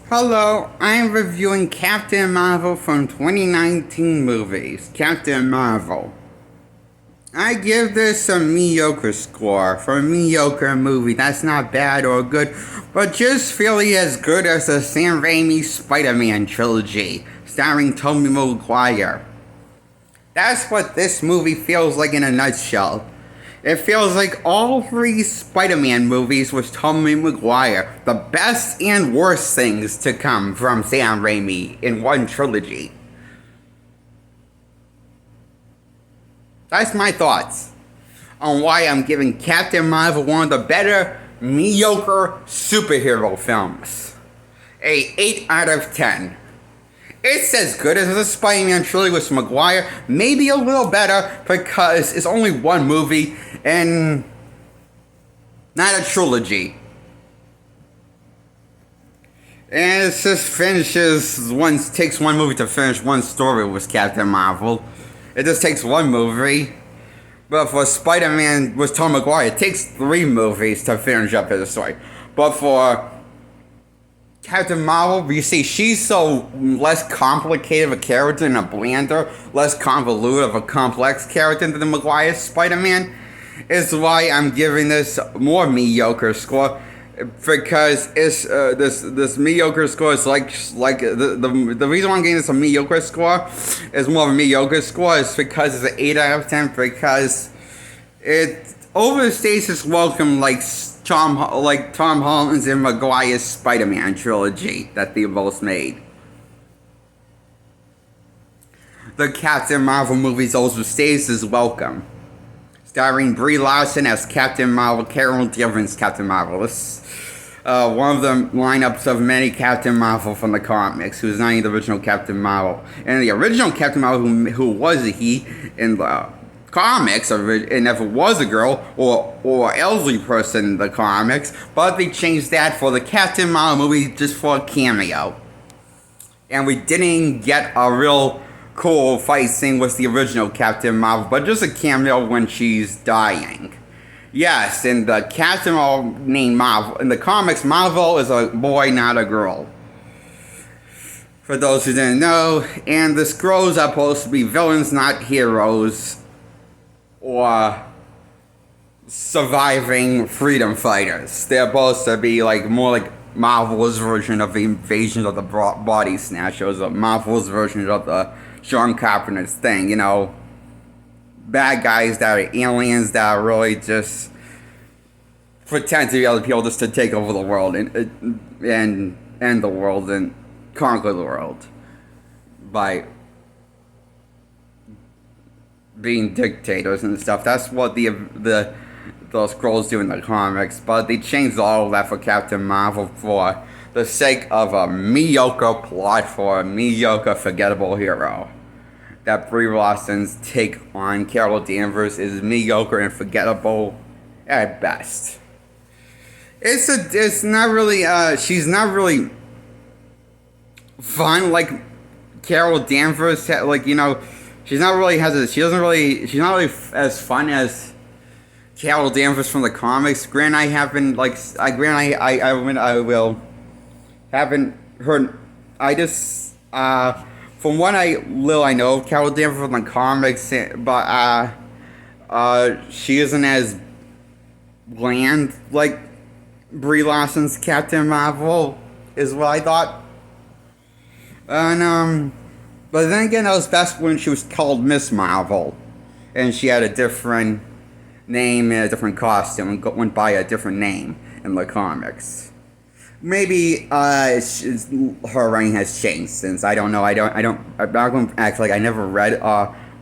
Hello, I'm reviewing Captain Marvel from 2019 movies. Captain Marvel. I give this a mediocre score. For a mediocre movie, that's not bad or good, but just really as good as the Sam Raimi Spider-Man trilogy, starring Tobey Maguire. That's what this movie feels like in a nutshell. It feels like all three Spider-Man movies with Tobey Maguire, the best and worst things to come from Sam Raimi in one trilogy. That's my thoughts on why I'm giving Captain Marvel one of the better mediocre superhero films. A 8 out of 10. It's as good as the Spider-Man trilogy with Maguire, maybe a little better because it's only one movie and not a trilogy. And it just takes one movie to finish one story with Captain Marvel. It just takes one movie. But for Spider-Man with Tom Maguire, it takes 3 movies to finish up his story. But for Captain Marvel, you see, she's so less complicated of a character and a blander, less convoluted of a complex character than the Maguire Spider-Man, is why I'm giving this more mediocre score. Because it's this mediocre score is like the reason why I'm giving this a mediocre score is more of a mediocre score is because it's an 8 out of 10 because it overstays its welcome like Tom Holland's and Maguire's Spider-Man trilogy that they both made. The Captain Marvel movies overstays its welcome. Starring Brie Larson as Captain Marvel, Carol Danvers Captain Marvel. This one of the lineups of many Captain Marvel from the comics, who's not the original Captain Marvel. And the original Captain Marvel, who was he in the comics, and if it was a girl or elderly person in the comics, but they changed that for the Captain Marvel movie just for a cameo. And we didn't get a real cool fight scene with the original Captain Marvel, but just a cameo when she's dying. Yes, in the Captain Marvel named Marvel, in the comics, Marvel is a boy, not a girl. For those who didn't know, and the Skrulls are supposed to be villains, not heroes, or surviving freedom fighters. They're supposed to be more like Marvel's version of the Invasion of the Body Snatchers, or Marvel's version of the John Carpenter's thing, bad guys that are aliens that are really just pretend to be other people just to take over the world and end the world and conquer the world by being dictators and stuff. That's what those Skrulls do in the comics, but they changed all of that for Captain Marvel for the sake of a mediocre plot for a mediocre, forgettable hero. That Brie Larson's take on Carol Danvers is mediocre and forgettable at best. It's not really she's not really fun like Carol Danvers. She's not really she's not really as fun as Carol Danvers from the comics. I haven't heard. I just from what I know of Carol Danvers from the comics, but she isn't as bland like Brie Larson's Captain Marvel, is what I thought. And but then again, that was best when she was called Miss Marvel, and she had a different name and a different costume and went by a different name in the comics. Maybe her reign has changed since. I don't know. I'm not going to act like I never read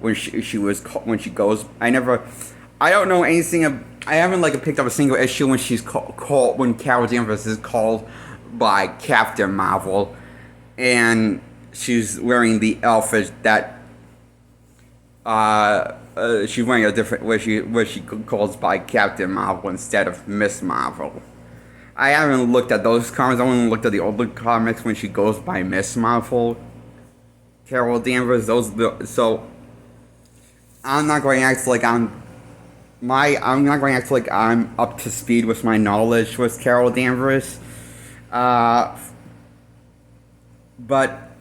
when she goes. I don't know anything. I haven't picked up a single issue when she's called when Carol Danvers is called by Captain Marvel, and she's wearing the outfit that she's wearing a different where she calls by Captain Marvel instead of Miss Marvel. I haven't looked at those comics. I only looked at the older comics when she goes by Miss Marvel, Carol Danvers. So I'm not going to act like I'm up to speed with my knowledge with Carol Danvers. But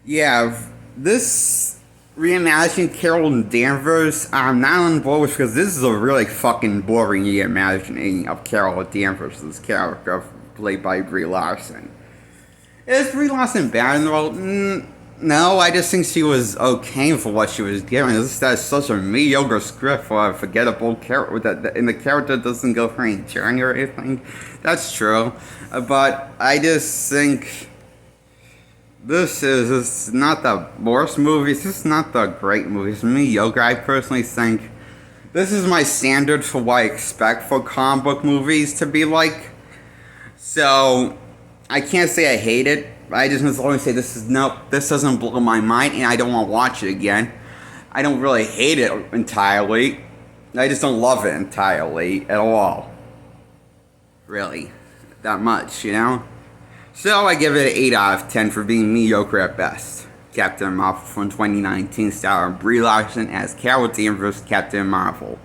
yeah, this reimagining Carol Danvers, I'm not on board with because this is a really fucking boring reimagining of Carol Danvers' character played by Brie Larson. Is Brie Larson bad in the role? No, I just think she was okay for what she was given. That's such a mediocre script for a forgettable character, and the character doesn't go for any journey or anything. That's true. But I just think this is not the worst movie. This is not the great movie. It's mediocre. I personally think this is my standard for what I expect for comic book movies to be like. So I can't say I hate it. I just must always say this doesn't blow my mind, and I don't want to watch it again. I don't really hate it entirely. I just don't love it entirely at all. Really, that much, you know? So I give it an 8 out of 10 for being mediocre at best. Captain Marvel from 2019 starring Brie Larson as Carol Danvers Captain Marvel.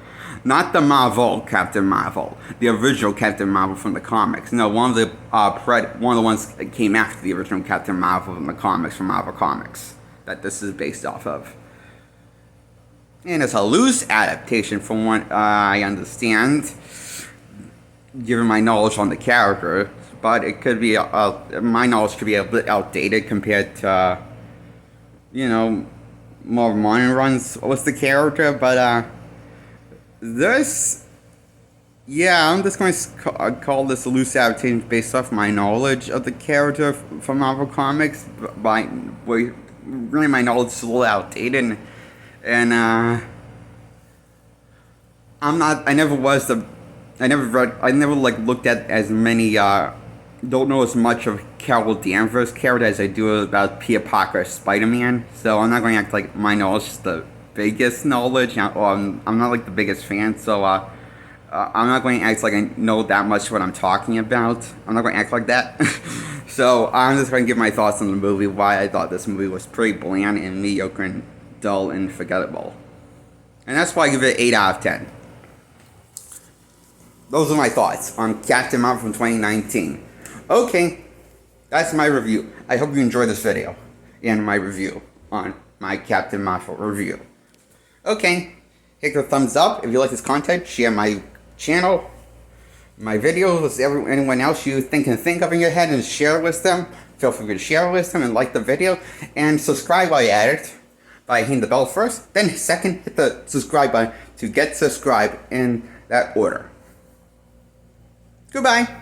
Not the Marvel Captain Marvel, the original Captain Marvel from the comics. No, one of the ones that came after the original Captain Marvel from the comics, from Marvel Comics, that this is based off of. And it's a loose adaptation from what I understand, given my knowledge on the character. But it could be, my knowledge could be a bit outdated compared to, more modern runs with the character. But I'm just going to call this a loose adaptation based off my knowledge of the character from Marvel Comics. Really, my knowledge is a little outdated, and I never looked at as many. Don't know as much of Carol Danvers' character as I do about Peter Parker Spider-Man. So I'm not going to act like my knowledge is the biggest knowledge, or I'm not like the biggest fan, so I'm not going to act like I know that much what I'm talking about. I'm not going to act like that. So I'm just going to give my thoughts on the movie, why I thought this movie was pretty bland and mediocre and dull and forgettable. And that's why I give it 8 out of 10. Those are my thoughts on Captain Marvel from 2019. Okay, that's my review. I hope you enjoyed this video and my review on my Captain Marvel review. Okay, hit the thumbs up if you like this content. Share my channel, my videos with anyone else you can think of in your head, and share it with them. Feel free to share it with them and like the video. And subscribe while you're at it by hitting the bell first. Then second, hit the subscribe button to get subscribed in that order. Goodbye.